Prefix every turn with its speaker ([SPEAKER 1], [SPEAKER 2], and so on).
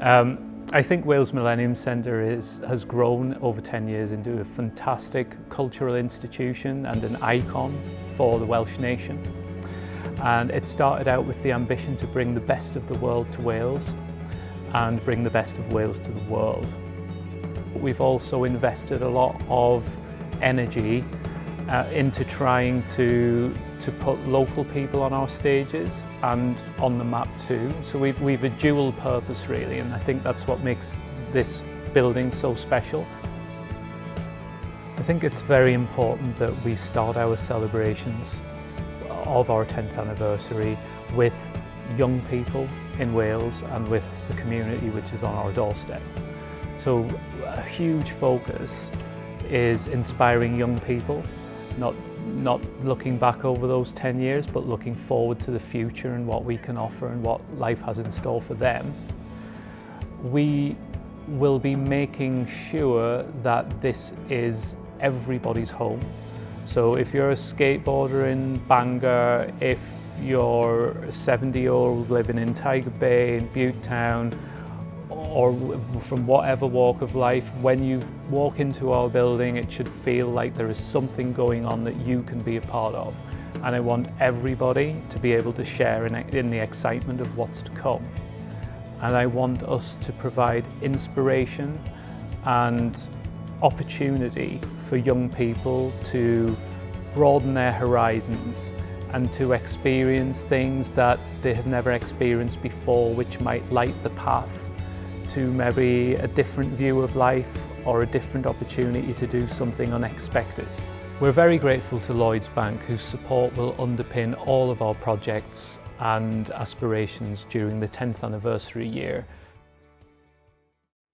[SPEAKER 1] I think Wales Millennium Centre has grown over 10 years into a fantastic cultural institution and an icon for the Welsh nation. And it started out with the ambition to bring the best of the world to Wales and bring the best of Wales to the world. We've also invested a lot of energy into trying to put local people on our stages and on the map too. So we've a dual purpose really, and I think that's what makes this building so special. I think it's very important that we start our celebrations of our 10th anniversary with young people in Wales and with the community which is on our doorstep. So a huge focus is inspiring young people, not looking back over those 10 years, but looking forward to the future and what we can offer and what life has in store for them. We will be making sure that this is everybody's home. So if you're a skateboarder in Bangor, if you're a 70-year-old living in Tiger Bay, in Bute Town, or from whatever walk of life, when you walk into our building, it should feel like there is something going on that you can be a part of. And I want everybody to be able to share in the excitement of what's to come. And I want us to provide inspiration and opportunity for young people to broaden their horizons and to experience things that they have never experienced before, which might light the path to maybe a different view of life or a different opportunity to do something unexpected. We're very grateful to Lloyds Bank, whose support will underpin all of our projects and aspirations during the 10th anniversary year.